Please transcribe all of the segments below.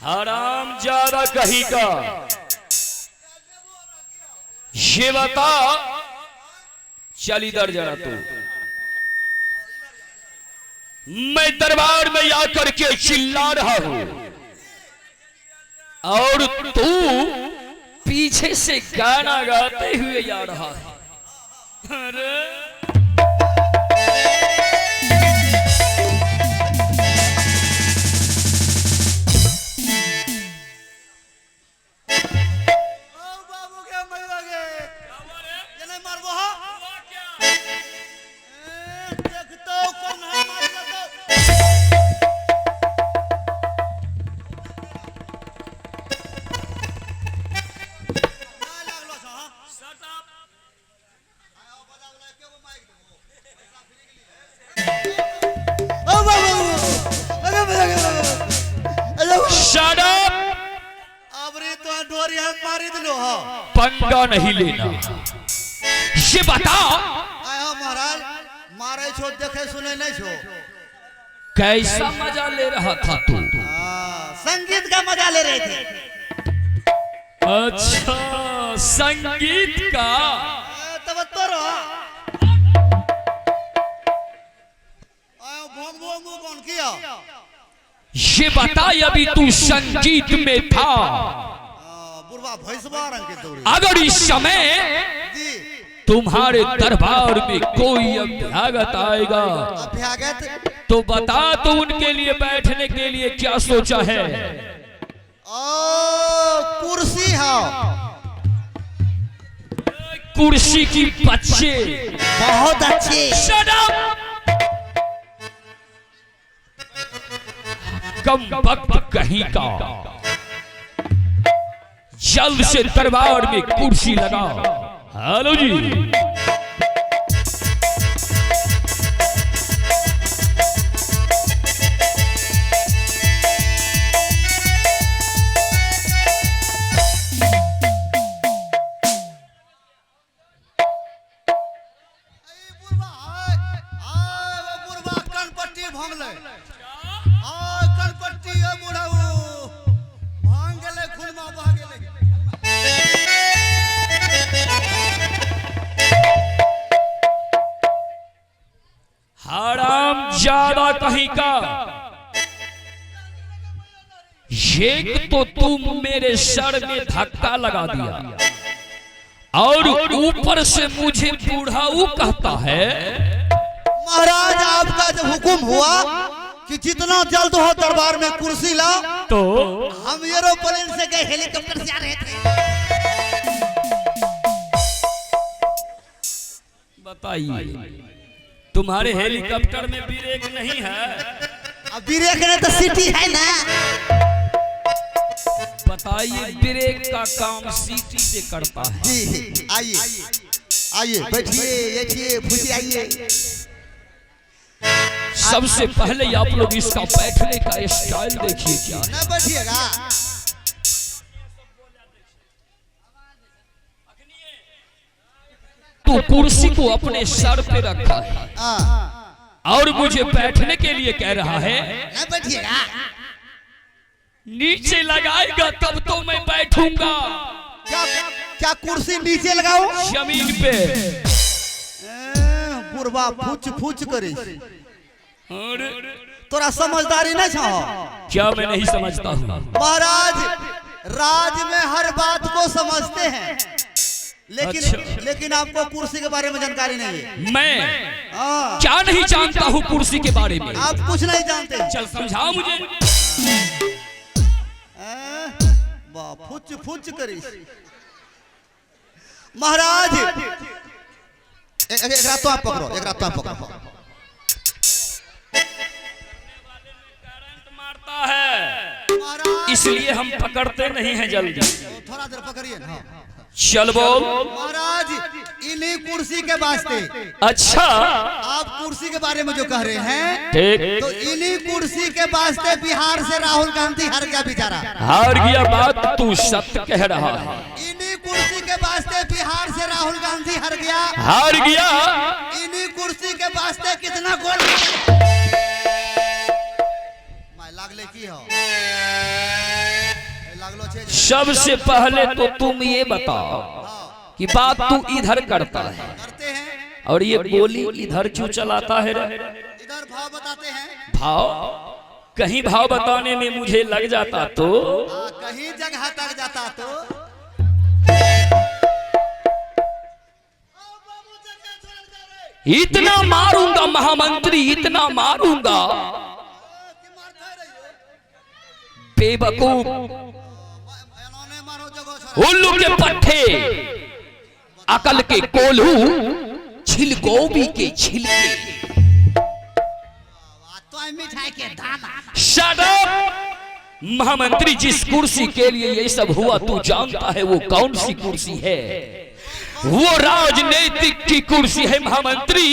हराम ज्यादा कहीं का ये बता। चल इधर जरा तू। मैं दरबार में आकर के चिल्ला रहा हूं और तू पीछे से गाना गाते हुए जा रहा है। अरे पंगा नहीं लेना। ये बता महाराज मारे छो देखे सुने नहीं छो। कैसा मजा ले रहा था तू? संगीत का मजा ले रहे थे। अच्छा संगीत का तब तो कौन किया? ये बता अभी तू संगीत में था। अगर इस समय तुम्हारे दरबार में कोई अभ्यागत आएगा तो बता तो उनके लिए बैठने के लिए क्या सोचा है? कुर्सी है। कुर्सी की बच्चे बहुत अच्छे। Shut up! कम वक्त कहीं का जल्द से दरबार में कुर्सी लगा। हेलो जी ज्यादा कहीं का। एक तो तुम मेरे सर में धक्का लगा दिया और ऊपर से मुझे बूढ़ाऊ कहता है। महाराज आपका जब हुक्म हुआ कि जितना जल्द हो दरबार में कुर्सी ला तो हम एरोप्लेन से गए हेलीकॉप्टर से आ रहे थे। बताइए तुम्हारे हेलीकॉप्टर में ब्रेक नहीं है? अब ब्रेक नहीं तो सीटी है ना। बताइए ब्रेक का काम सीटी से करता है। जी आइए आइए बैठिए बैठिए पूछिए आइए। सबसे पहले आप लोग इसका बैठने का स्टाइल देखिए क्या है। ना बैठिएगा। तो कुर्सी को अपने सर पे रखा है और मुझे बैठने के लिए कह रहा है। ना बैठिएगा। नीचे लगाएगा तब तो मैं बैठूंगा। क्या कुर्सी नीचे लगाओ? जमीन पे। बुढ़वा फूच फूच करे। तोरा समझदारी नहीं छा? क्या मैं नहीं समझता हूँ? महाराज राज में हर बात को समझते हैं लेकिन आपको कुर्सी के बारे में जानकारी नहीं है। मैं क्या नहीं जानता हूँ कुर्सी के बारे में? आप कुछ नहीं जानते। चल समझाओ मुझे। फुच फुच करी। महाराज एक रात तो आप पकड़ो, एक रात तो आप पकड़ो। करंट मारता है इसलिए हम पकड़ते नहीं हैं जल्दी। थोड़ा देर पकड़िए। चल बोल। महाराज इन्हीं कुर्सी के वास्ते। अच्छा आप कुर्सी के बारे में जो कह रहे हैं ठीक, तो इन्हीं कुर्सी के वास्ते बिहार से राहुल गांधी हार गया बेचारा। हार गया बात तू सत्य कह रहा है। इन्हीं कुर्सी के वास्ते बिहार से राहुल गांधी हार गया। हार गया। इन्हीं कुर्सी के वास्ते कितना गोल लागले की हो। सबसे पहले तो तुम ये बताओ कि बात तू इधर करता है और ये गोली इधर क्यों चलाता है रे? इधर भाव बताते हैं। भाव कहीं भाव बताने में मुझे लग जाता तो कहीं जगह तक जाता तो इतना मारूंगा महामंत्री, इतना मारूंगा बेवकूफ उल्लू के पट्टे, अकल के कोल्हू, छिलगोबी के छिलके, मिठाई के दाना। Shut up! महामंत्री जिस कुर्सी के लिए ये सब हुआ तू जानता है वो कौन सी कुर्सी है? वो राजनीतिक की कुर्सी है महामंत्री।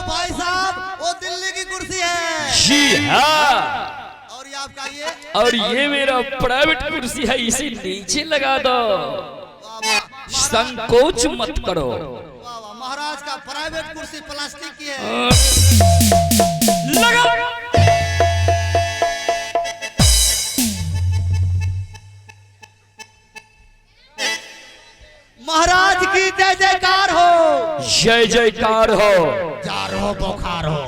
भाई साहब वो दिल्ली की कुर्सी है। जी हाँ, और ये आपका ये? और ये मेरा प्राइवेट कुर्सी है, इसे नीचे लगा दो, संकोच मत करो। महाराज का प्राइवेट कुर्सी प्लास्टिक की है। लगा। महाराज की जय जयकार हो। जय जयकार हो। जार हो बुखार हो।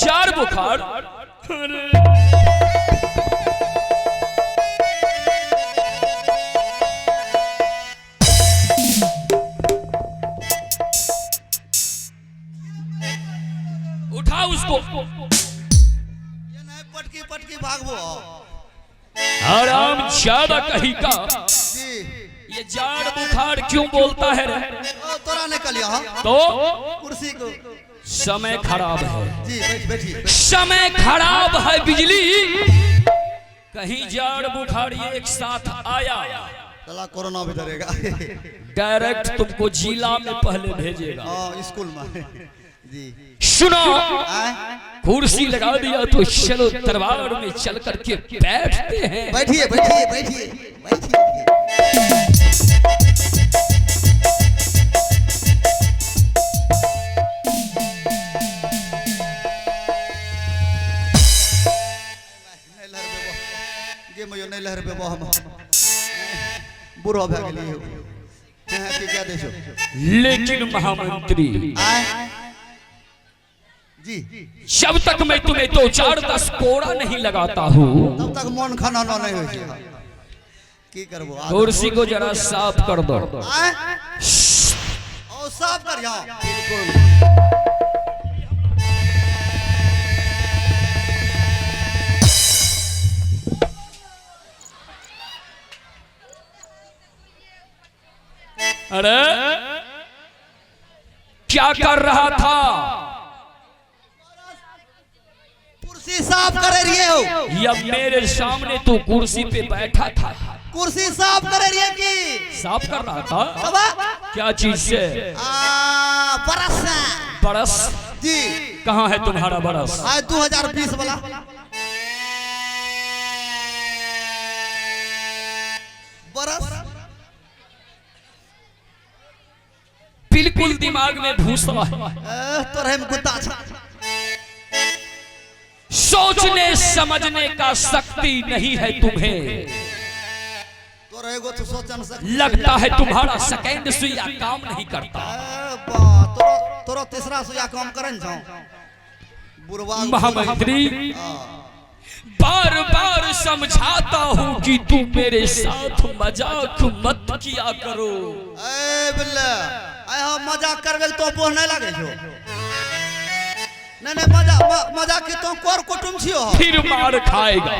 जार बुखार? उठा उसको। ये नहीं पटकी पटकी भागवो। आराम ज्यादा कहीं का। जी। ये जाड़ बुखार क्यों बोलता है रे? तोरा निकल यहाँ। तो कुर्सी को समय खराब है। जी बैठिए। समय खराब है बिजली। कहीं जाड़ बुखार एक साथ आया चला कोरोना भी डरेगा। डायरेक्ट तुमको जिला में पहले भेजेगा। स्कूल में। जी सुनो, कुर्सी लगा दिया तो चलो दरबार में चल करके बैठते हैं। बैठिए बैठिए बैठिए बैठिए। नहीं लहर पे वो हम बुरा भे गेली हो। की क्या देशो? लेकिन महामंत्री जी, जब तक मैं तुम्हें 2-4-10 कोड़ा नहीं लगाता हूँ तब तक मन खाना नहीं हो। की करबो? कुर्सी को जरा साफ कर दो। और साफ कर यहाँ। बिल्कुल। अरे क्या कर रहा था? कुर्सी साफ कर रही हो या मेरे सामने तू कुर्सी पे बैठा था? कुर्सी साफ कर रही है कि साफ कर रहा था? बाबा क्या चीज से? बरस। बरस? जी। कहाँ है तुम्हारा बरस? 2020 वाला। बरस बिल्कुल दिमाग में घुसा है। तोरे में कुत्ता था। सोचने समझने का शक्ति नहीं है तुम्हें। तोरे को तो सोचन सकती। लगता है तुम्हारा सेकंड सुइया काम नहीं करता। तोरा तीसरा सुइया काम करन जाओ। बुरवा महामंत्री बार बार समझाता हूँ कि तू मेरे साथ मजाक मत किया करो। बिल्ला मजाक करबे तो बोल नहीं लगे छो। नहीं मजाक की तो कोर कुटुम छियो। फिर मार खाएगा।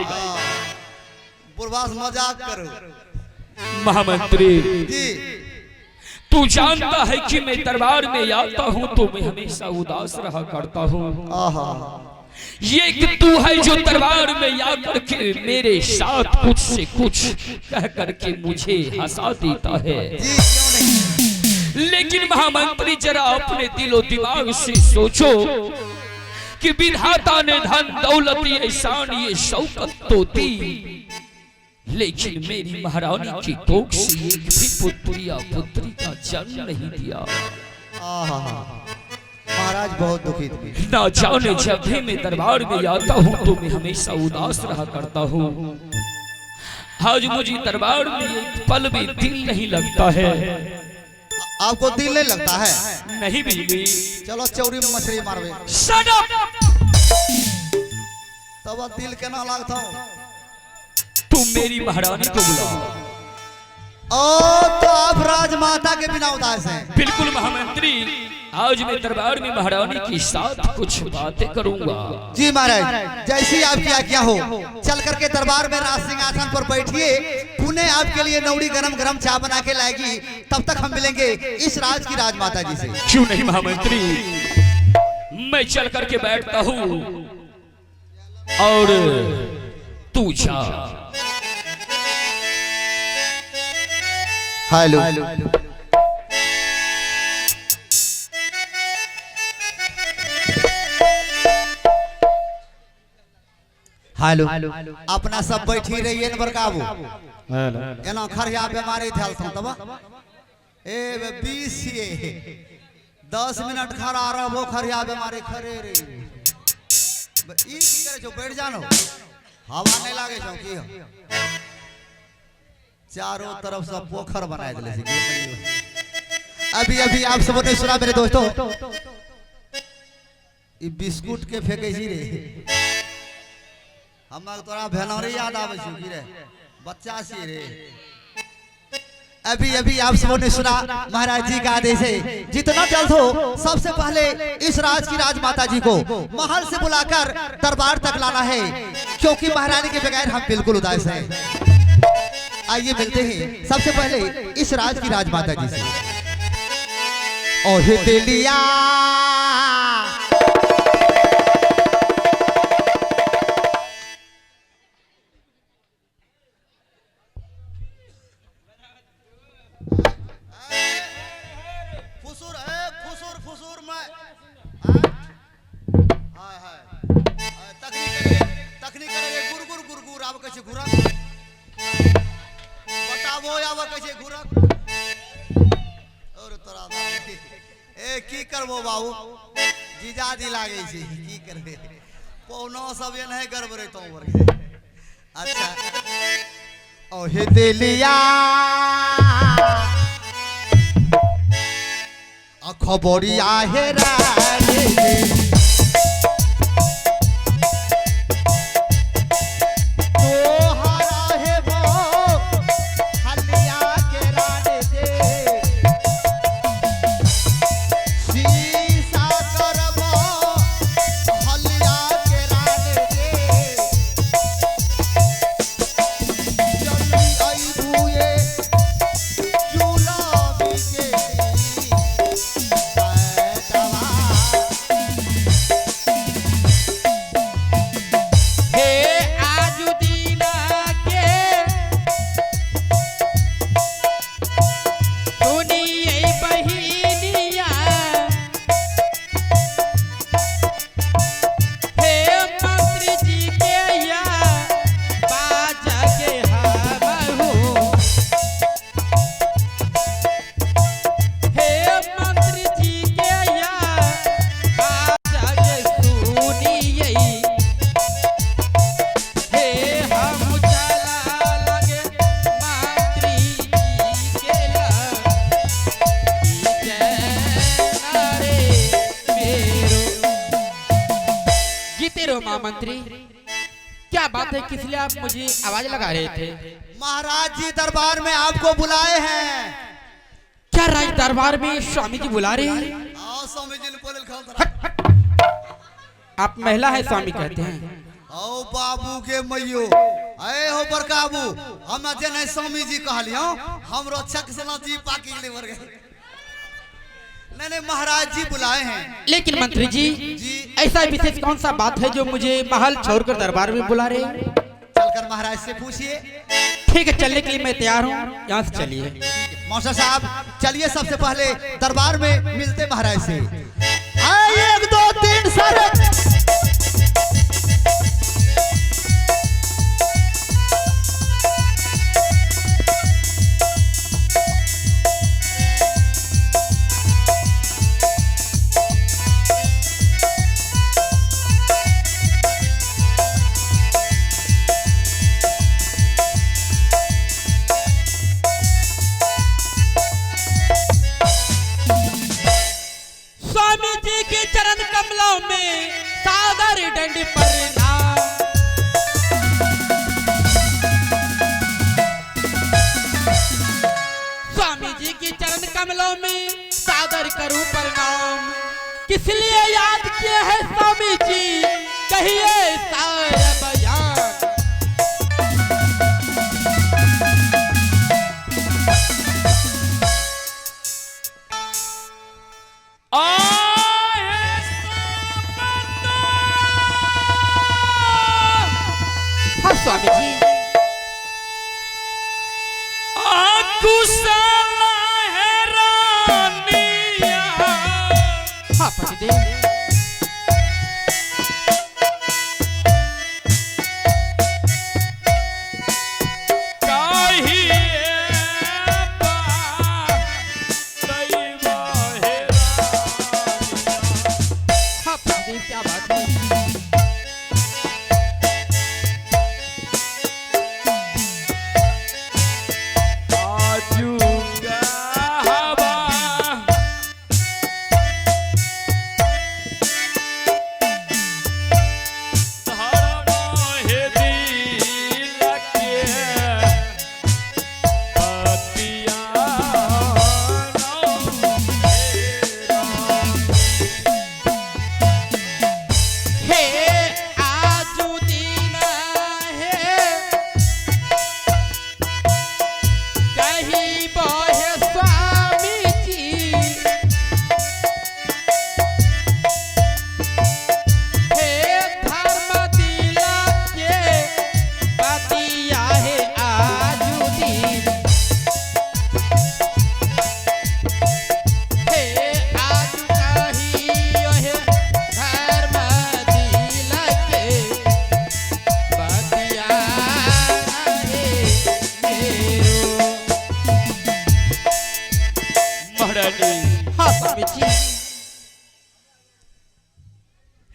बुरवास मजाक करो। महामंत्री जी, तू जानता है कि मैं दरबार में आता हूँ तो मैं हमेशा उदास रहा करता हूँ। ये कि तू है जो दरबार में आकर के मेरे साथ कुछ से कुछ कह करके मुझे हंसा देता है। जी क्यों नहीं? लेकिन महामंत्री जरा अपने दिलो दिमाग से सोचो कि विधाता ने धन दौलत ये शान ये शौकत तो दी, लेकिन मेरी महारानी की कोख से एक भी पुत्री या पुत्री का जन्म नहीं दिया। महाराज बहुत दुखित भी। ना जाने जब भी मैं दरबार में आता हूँ तो मैं हमेशा उदास रहा करता हूँ। आज मुझे दरबार में एक पल भी दिल नहीं लगता है। आपको दिल नहीं लगता है? नहीं बिजली। चलो चौरी में मछली मारवे। Shut up! तब दिल केना लगता हूँ? तुम मेरी महारानी को बुलाओ। तो आप राजमाता के बिना उदास हैं? बिल्कुल महामंत्री, आज मैं दरबार में महारानी के साथ कुछ बातें करूंगा। जी महाराज, जैसी आपकी आज्ञा हो। चल करके दरबार में राज सिंहासन पर बैठिए। पुणे आपके लिए नौड़ी गरम गरम चाय बना के लाएगी। तब तक हम मिलेंगे इस राज की राजमाता जी से। क्यों नहीं महामंत्री, मैं चल करके बैठता हूँ और तू जा। हेलो। हेलो। अपना सब बैठी रहिए न बरकाबू। एना खरिया बीमारी थल तब ए 20 10 मिनट खड़ा रहबो खरिया बीमारी खरे रे। ई की करे छो? बैठ जानो, हवा नहीं लागे छो की? चारों तरफ से पोखर बनाए दिले छी। अभी अभी आप सब ने सुना मेरे दोस्तों, ई बिस्कुट के फेंके छी रे। हमरा तोरा भेनौरी याद आवे छी की रे? बच्चा छी रे। अभी अभी आप सब ने सुना महाराज जी का आदेश है, जितना जल्द हो सबसे पहले इस राज की राजमाता जी को महल से बुलाकर दरबार तक लाना है, क्योंकि महारानी के बगैर हम बिल्कुल उदास हैं। आइए मिलते हैं सबसे पहले इस राज की राजमाता जी से। ओहे दिलिया फुसूर में हाय हाय तकनी करे गुरगुर गुरगुर आब कहै छै घुरक। बताबो आब कहै छै घुरक। और तोरा ए की करबो बाबू, जीजाजी लागे छै की करबे। पौनो सब ये नहीं गड़बड़े तो ऊपर। अच्छा ओहे दिलिया खबरिया हेरा मंत्री, क्या बात है? किस लिए आप मुझे आवाज लगा रहे थे? महाराज जी दरबार में आपको बुलाए हैं। क्या राज दरबार में स्वामी जी बुला रहे हैं? स्वामी जी आप महिला है स्वामी कहते हैं? ओ बाबू के मैयो अरे हो बरकाबू, हम जे स्वामी जी कहलियो हमरो छक से ना जी पाकी ले वर गए। नहीं महाराज जी बुलाए हैं। लेकिन मंत्री जी, ऐसा विशेष कौन सा बात है जो मुझे महल छोड़कर दरबार में बुला रहे हैं? चलकर महाराज से पूछिए। ठीक है, चलने के लिए मैं तैयार हूँ, यहाँ से चलिए। मौसा साहब चलिए, सबसे पहले दरबार में मिलते महाराज से। 1 2 3 सर। कर दंड प्रणाम। स्वामी जी के चरण कमलों में सादर करूं प्रणाम। किस लिए याद किए हैं स्वामी जी, कहिए सारा बयान। हाँ स्वामी जी। हाँ पतिदेव। हाँ पतिदेव क्या बात है।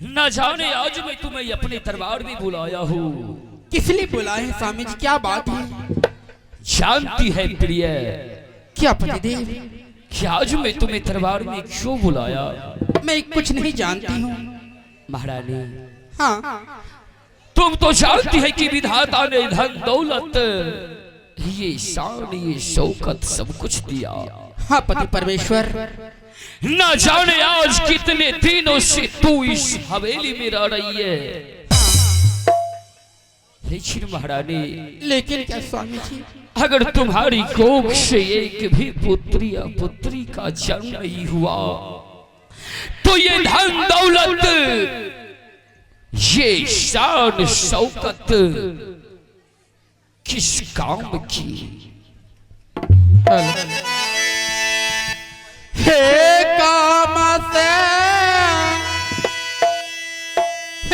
न जाने आज मैं तुम्हें अपने दरबार में बुलाया हूँ। किस लिए बुलाए हैं स्वामी जी, क्या बात है? जानती है प्रिय क्या पतिदेव? कि आज मैं तुम्हें दरबार में क्यों बुलाया? मैं कुछ नहीं जानती हूँ महारानी। हाँ तुम तो जानती है कि विधाता ने धन दौलत, ये शान, ये शौकत सब कुछ दिया। हाँ पति परमेश्वर। न जाने आज कितने दिनों से तू इस हवेली में रह रही है। लेकिन महारानी, लेकिन क्या स्वामी जी? अगर तुम्हारी कोख से एक भी पुत्री या पुत्री का जन्म नहीं हुआ तो ये धन दौलत, ये शान शौकत किस काम की? हे काम से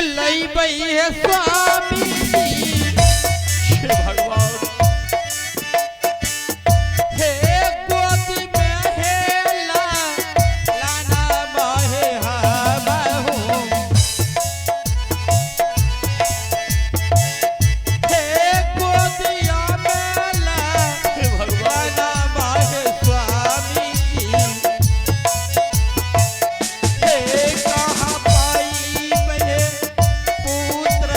लई बई है स्वामी भगवान। हे गोदी में है लाना मोहे हमहु। हे गोदिया में लाना मोहे स्वामी जी। हे कहाँ पाई बहे पुत्र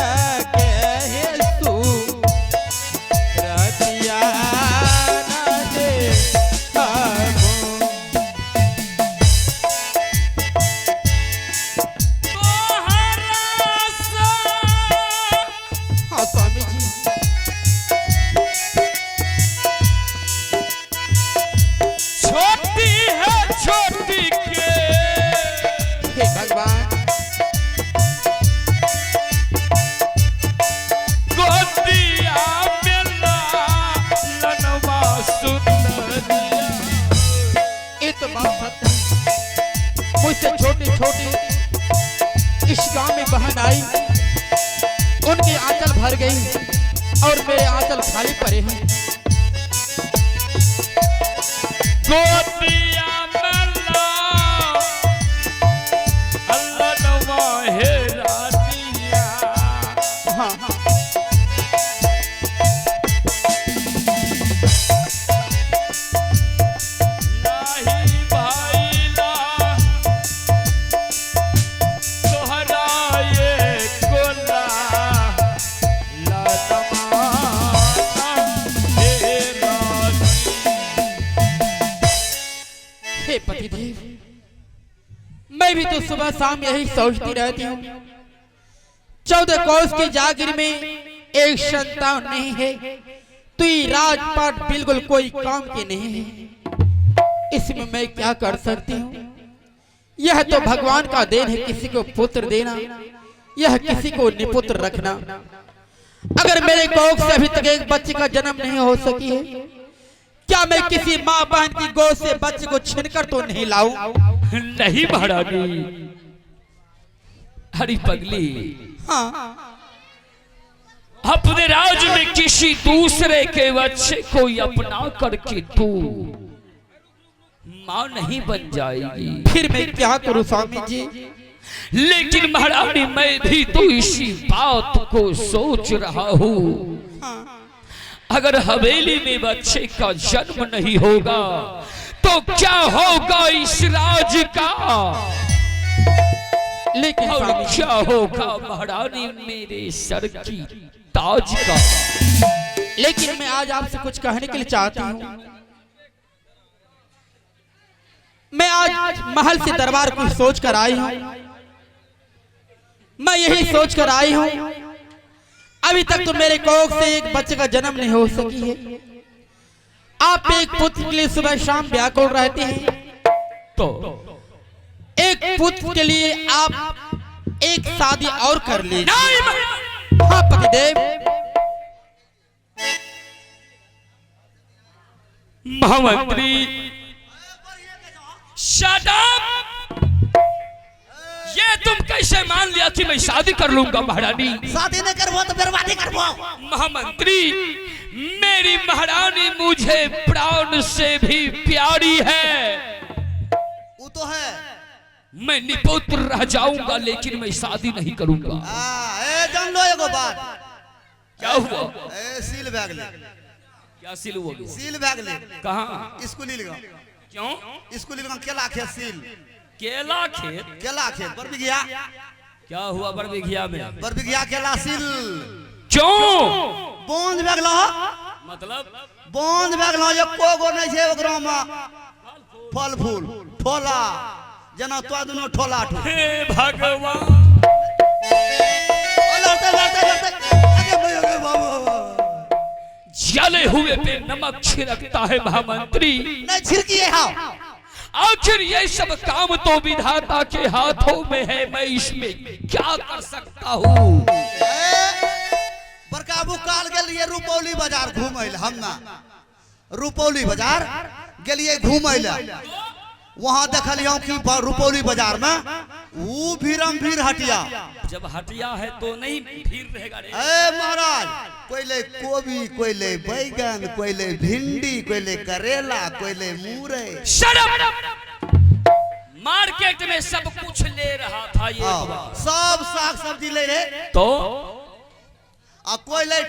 के हेतु रतिया न दे हमहु। हाँ स्वामी जी। छोटी है छोटी के हे भगवान। गोदिया में लालनवा सुंदरिया। ये तो बात सत्य है। मुझसे छोटी छोटी इस गांव में बहन आई, उनकी आंचल भर गई और मेरे आंचल खाली पड़े हैं। गोदिया में लालनवा है रातिया। हाँ हाँ नाही भाईला तोहरा ये पतिदेव, मैं भी तो सुबह शाम यही सोचती रहती हूँ। 14 कोस की जागीर में एक संतान नहीं है, तो ये राजपाट बिल्कुल कोई काम की नहीं है। इसमें मैं क्या कर सकती हूँ? यह तो भगवान का देन है, किसी को पुत्र देना, यह किसी को निपुत्र रखना। अगर मेरे कोख से अभी तक एक बच्चे का जन्म नहीं हो सकी है, क्या मैं किसी माँ बहन की गोद से बच्चे को छीनकर तो नहीं लाऊं? नहीं महारानी। हरी पगली, हाँ, अपने राज में किसी दूसरे के बच्चे को अपना करके तू माँ नहीं बन जाएगी। फिर मैं क्या करूं स्वामी जी? लेकिन महारानी, मैं भी तो इसी बात को सोच रहा हूँ। अगर हवेली में बच्चे का जन्म नहीं होगा तो क्या होगा इस राज का? लेकिन और स्वामी जी, क्या होगा महारानी मेरे सर की ताज का? लेकिन मैं आज आपसे कुछ कहने के लिए चाहती हूँ। मैं आज महल से दरबार कुछ सोच कर आई हूँ। मैं यही सोच कर आई हूँ, अभी तक तो मेरे कोख से एक बच्चे का जन्म नहीं हो सकी है। आप एक पुत्र के लिए सुबह शाम व्याकुल रहते हैं, तो एक पुत्र के लिए आप एक शादी और कर लीजिए। नहीं महारानी। हाँ पतिदेव। महामंत्री, शट अप! ये तुम कैसे मान लिया कि मैं शादी कर लूंगा महारानी? शादी नहीं करबो तो बर्बादी करबो। महामंत्री, मेरी महारानी मुझे प्राण से भी प्यारी है। वो तो है। मैं निपुत्र रह जाऊंगा, लेकिन मैं शादी नहीं करूंगा। ए जान लो एगो बात। क्या हुआ? ए सील बैग ले। क्या सील हुआ? सील बैग ले। कहाँ? स्कूली लगा। क्यों? स्कूली लगा केला खेत सील। केला खेत? केला खेत बर बिघिया। क्या हुआ बरबिघिया में? बर बिघिया केला सील। क्यों? बोंद बैग लो। मतलब बोंद बैग लो, ये कोगो नहीं छे ओकरा में फल फूल ठोला जना तो दुनो ठोला ठो। हे भगवान! लड़ते लड़ते लड़ते आगे बाबू। जले हुए पे नमक छिड़कता है महामंत्री। नहीं छिड़की है। हाँ आखिर ये सब काम तो विधाता के हाथों में है, मैं इसमें क्या कर सकता हूँ? बरकाबू काल गेलिए रुपौली बाजार घूमैले। हम ना रुपौली बाजार गेलिए घूमैले, वहां देखलियो कि रुपौली बाजार में वो भीरम भीर हटिया। जब हटिया है तो नहीं भीड़ रहेगा रे। ए महाराज, कोई ले कोबी, कोई ले बैगन, कोई ले भिंडी, कोई ले करेला, कोई ले मूरे। Shut up! मार्केट में सब कुछ ले रहा था ये। सब साग सब्जी ले रहे तो आ कोई ले